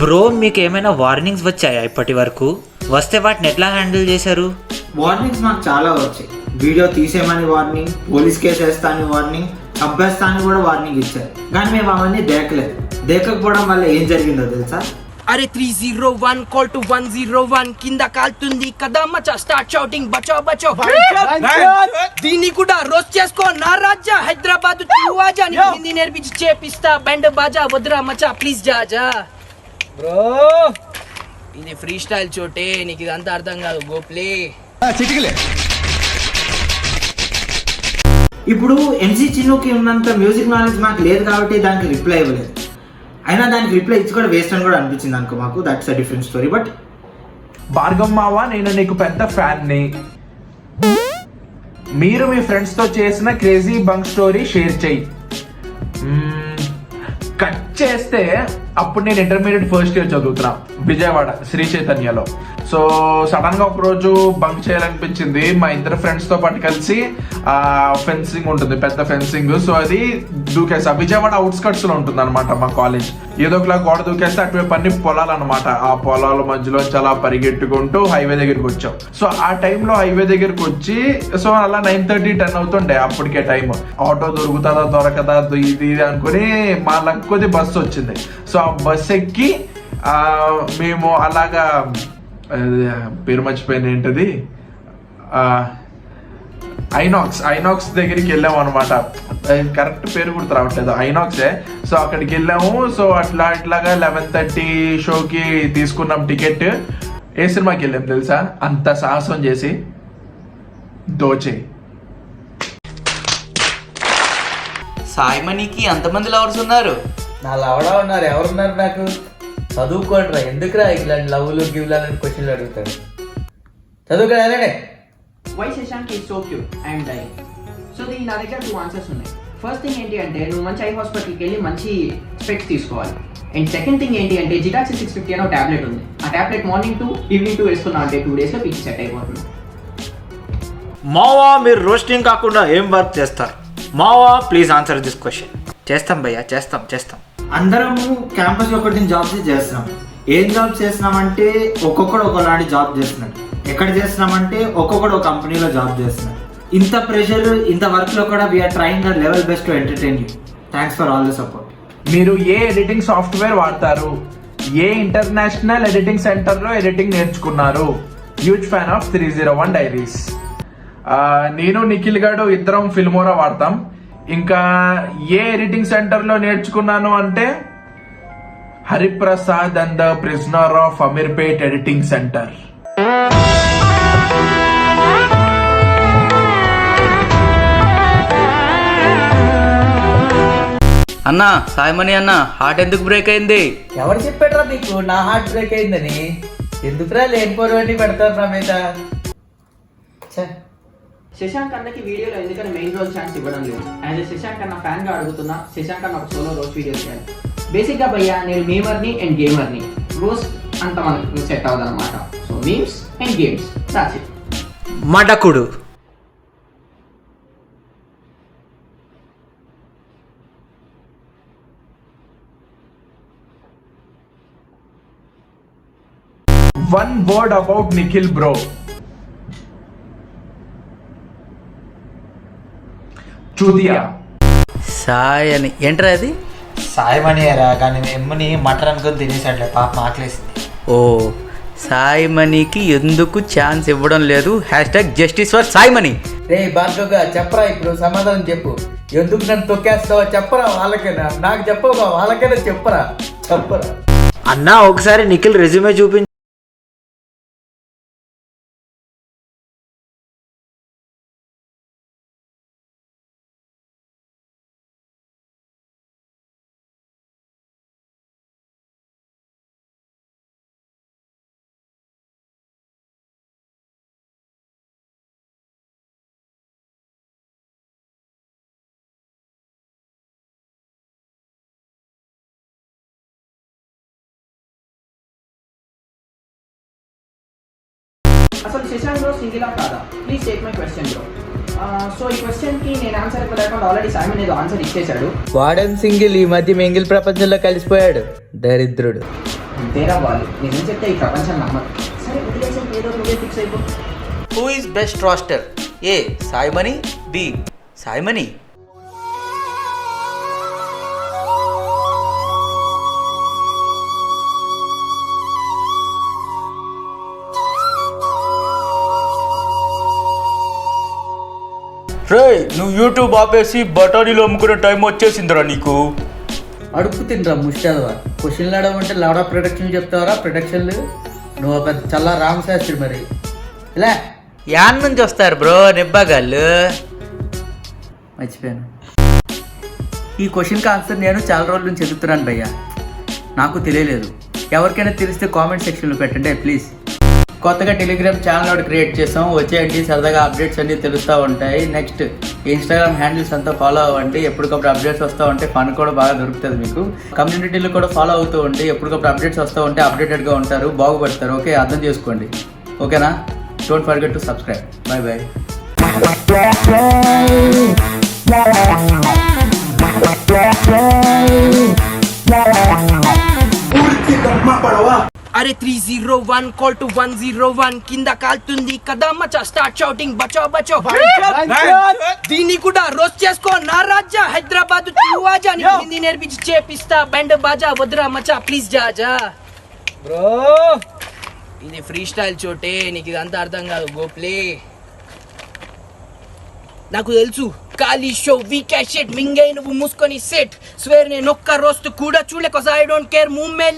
Bro మీకు ఏమైనా warnings వచ్చాయా ఇప్పటి వరకు? వస్తే వాటిని ఎట్లా హ్యాండిల్ చేశారు? వార్నింగ్స్ మాకు చాలా వచ్చాయి. వీడియో తీసేయమని వార్నింగ్, పోలీస్ కేసు వేస్తా అని వార్నింగ్, చంపేస్తా అని కూడా వార్నింగ్ ఇచ్చారు. కానీ మేము అవన్నీ దేకలేదు. దేకపోవడం వల్ల ఏం జరిగిందో తెలుసా? అరే 301 కాల్ టు 101 కింద కాల్తుంది కదా మచ్చా, స్టార్ట్ షౌటింగ్ బచో బచో. దీన్ని కూడా రోస్ట్ చేసుకో నా రాజా, హైదరాబాద్ ఆజా, నీకు హిందీ నేర్పించి చేపిస్తా బ్యాండ్ బాజా, వద్దురా మచ్చా ప్లీజ్ జా బ్రో. ఇది ఫ్రీ స్టైల్ చోటే, నీకు ఇదంతా అర్థం కాదు. Go play. ఇప్పుడు ఎంసీ చిన్నుకి ఉన్నంత మ్యూజిక్ నాలెడ్జ్ మాకు లేదు కాబట్టి దానికి రిప్లై ఇవ్వలేదు. అయినా దానికి రిప్లై ఇచ్చి కూడా వేస్ట్ అని కూడా అనిపించింది అనుకో మాకు. That's a different story. But Bhargav మావా, నేను నీకు పెద్ద ఫ్యాన్ని. మీరు మీ ఫ్రెండ్స్తో చేసిన క్రేజీ బంక్ స్టోరీ షేర్ చెయ్యి. కట్ చేస్తే అప్పుడు నేను ఇంటర్మీడియట్ ఫస్ట్ ఇయర్ చదువుతున్నా విజయవాడ శ్రీ చైతన్యలో. సో సడన్ గా ఒక రోజు బంక్ చేయాలనిపించింది. మా ఇద్దరు ఫ్రెండ్స్ తో పాటు కలిసి ఫెన్సింగ్ ఉంటుంది, పెద్ద ఫెన్సింగ్. సో అది దూకేసా. విజయవాడ అవుట్స్కట్స్ లో ఉంటుంది అనమాట మా కాలేజ్. ఏదో ఒకలా గోడ దూకేస్తే అటువైపు అన్ని పొలాలు అనమాట. ఆ పొలాల మధ్యలో చాలా పరిగెట్టుకుంటూ హైవే దగ్గరికి వచ్చాం. సో ఆ టైంలో హైవే దగ్గరికి వచ్చి సో అలా 9:30, 10 అవుతుండే అప్పటికే టైం. ఆటో దొరుకుతుందా దొరకదా ఇది అనుకుని మా లక్కొద్ది బస్సు వచ్చింది. సో ఆ బస్ ఎక్కి మేము అలాగా పేరు మర్చిపోయిన ఏంటది, ఐనాక్స్ దగ్గరికి వెళ్ళాము అనమాట. కరెక్ట్ పేరు గుర్తు రావట్లేదు, ఐనాక్సే. సో అక్కడికి వెళ్ళాము. సో ఇట్లాగా 11:30 షోకి తీసుకున్నాం టికెట్. ఏ సినిమాకి వెళ్ళాం తెలుసా? అంత సాహసం చేసి దోచే. సాయిమణికి అంతమంది లవర్స్ ఉన్నారు? నా లవడా ఉన్నారు. ఎవరున్నారు? నాకు చదువుకోండిరా, ఎందుకురా ఇలాంటి లవ్లు గివ్లని క్వశ్చన్లు అడుగుతాడు. చదువుకోవాలనే. Why Shashank is so cute and dying. So దీని నా దగ్గర 2 ఆన్సర్స్ ఉన్నాయి. ఫస్ట్ థింగ్ ఏంటి అంటే, నువ్వు మంచి ఐ హాస్పిటల్కి వెళ్ళి మంచి స్పెక్స్ తీసుకోవాలి. అండ్ సెకండ్ థింగ్ ఏంటి అంటే, జిటాక్సి 650 అనే టాబ్లెట్ ఉంది. ఆ tablet morning to evening to వేసుకున్నావు అంటే 2 డేస్లో పిచ్చి సెట్ అయిపోతుంది. మావా, మీరు రోస్టింగ్ కాకుండా ఏం వర్క్ చేస్తారు? మావా ప్లీజ్ ఆన్సర్ దిస్ క్వశ్చన్. చేస్తాం భయ్యా, చేస్తాం. అందరము క్యాంపస్ లో ఒకటి జాబ్స్ చేస్తున్నాం. ఏం జాబ్ చేస్తున్నామంటే ఒక్కొక్కడు ఒకలాంటి జాబ్ చేస్తున్నాడు. ఎక్కడ చేస్తున్నామంటే ఒక్కొక్కడు ఒక కంపెనీలో జాబ్ చేస్తున్నాడు. ఇంత ప్రెషర్, ఇంత వర్క్ లో కూడా we're trying our level best to entertain you. Thanks for all the support. మీరు ఏ ఎడిటింగ్ సాఫ్ట్వేర్ వాడతారు? ఏ ఇంటర్నేషనల్ ఎడిటింగ్ సెంటర్లో ఎడిటింగ్ నేర్చుకున్నారు? Huge fan of 301 diaries. నేను నిఖిల్ గాడు ఇద్దరం ఫిల్మోరా వాడతాం. ఇంకా ఏ ఎడిటింగ్ సెంటర్లో నేర్చుకున్నాను అంటే Hariprasad and the prisoner of Ameerpet editing centre. అన్నా సాయిమణి అన్న, హార్ట్ ఎందుకు బ్రేక్ అయింది? ఎవరు చెప్పాడ్రా నీకు నా హార్ట్ బ్రేక్ అయిందని? ఎందుకురా లేనిపోరవన్నీ పెడతారు నా మీద. శశాంక్ అన్నకి వీడియోలో ఎందుకని మెయిన్ రోల్ ఛాన్స్ ఇవ్వడం లేదు? యాజ్ ఎ శశాంక్ అన్న ఫ్యాన్గా అడుగుతున్నా, శశాంక్ అన్న ఒక సోలో రోజ్ వీడియో చేయాలి. బేసిక్గా భయ్యా, నేను మీమర్ని అండ్ గేమర్ని. రోజ్ అంత మనకు సెట్ అవ్వదు అనమాట. So memes and games, that's it. మడకుడు. One word about Nikhil bro. చూదియా. సాయి అని ఏంట్రా అది? సాయిమణి రా, కానీ ఎమ్మని మటన్ అనుకుని తినేసాడులే, పాప ఆకలేసింది. ఓ, సాయిమణికి ఎందుకు ఛాన్స్ ఇవ్వడం లేదు? #Justice for Saimani. రే భార్గవ్గా చెప్పరా, ఇప్పుడు సమాధానం చెప్పు. ఎందుకు నన్ను తొక్కేస్తావో చెప్పరా వాళ్ళకైనా. నాకు చెప్పవా వాళ్ళకైనా చెప్పరా. అన్నా ఒకసారి నిఖిల్ రెజ్యూమే చూపించి. అసలు శశాంక్ బ్రో సింగిలా కాదా? Please take my question bro. So ఈ క్వశ్చన్కి నేను ఆన్సర్ ఇవ్వలేకుండా ఆల్రెడీ సాయిమన్ ఏదో ఆన్సర్ ఇచ్చేశాడు. వాడన్ సింగిల్ ఈ మధ్య మెంగిల్ ప్రపంచంలో కలిసిపోయాడు, దరిద్రుడు. అంతేరా వాళ్ళు నిజం చెప్తే ఈ ప్రపంచం నమ్మదు. సరే వదిలేసి ఏదో నువ్వే ఫిక్స్ అయిపో. Who is best roaster? A Sai Mani, B Sai Mani. రే నువ్వు యూట్యూబ్ ఆపేసి బఠానీలు అమ్ముకునే టైం వచ్చేసిందిరా నీకు. అడుపు తినరా ముష్టాదవా. క్వశ్చన్లు అడగమంటే లవడా ప్రొడక్షన్ చెప్తావరా? ప్రొడక్షన్లు నువ్వు పెద్ద చల్లా రామశాస్త్రి మరి. ఇలా యాన్ నుంచి వస్తారు బ్రో నిబ్బాగాళ్ళు. మర్చిపోయాను. ఈ క్వశ్చన్కి ఆన్సర్ నేను చాలా రోజుల నుంచి ఎదుగుతున్నాను భయ్యా, నాకు తెలియలేదు. ఎవరికైనా తెలిస్తే కామెంట్ సెక్షన్లో పెట్టండి ప్లీజ్. కొత్తగా టెలిగ్రామ్ ఛానల్ ఒకటి క్రియేట్ చేసాం, వచ్చేయండి. సరదాగా అప్డేట్స్ అన్నీ తెలుస్తూ ఉంటాయి. నెక్స్ట్ ఇన్స్టాగ్రామ్ హ్యాండిల్స్ అంతా ఫాలో అవ్వండి, ఎప్పటికప్పుడు అప్డేట్స్ వస్తూ ఉంటే ఫన్ కూడా బాగా దొరుకుతుంది మీకు. కమ్యూనిటీలో కూడా ఫాలో అవుతూ ఉండి ఎప్పటికప్పుడు అప్డేట్స్ వస్తూ ఉంటే అప్డేటెడ్గా ఉంటారు, బాగుపడతారు. ఓకే, అర్థం చేసుకోండి. ఓకేనా? Don't forget to subscribe. By by. అరే 301 కాల్ టు 101 కింద కాల్తుంది కదా మచా స్టార్ట్ షౌటింగ్ బచో బచో. దీన్ని కూడా రోస్ట్ చేసుకో నా రాజా, హైదరాబాద్ ఆజా, నీకు హిందీ నేర్పించి చేపిస్తా బ్యాండ్ బాజా, వద్రా మచా ప్లీజ్ జాజా. బ్రో ఇది ఫ్రీ స్టైల్ చోటే, నీకు ఇదంతా అర్థం కాదు. Go play. నాకు తెలుసు ఖాళీ షో వీక్ షెట్ మింగై నువ్వు మూసుకొని సెట్. స్వేర్ నేను ఒక్క రోస్ట్ కూడా చూడలే, 'cause I don't care. Move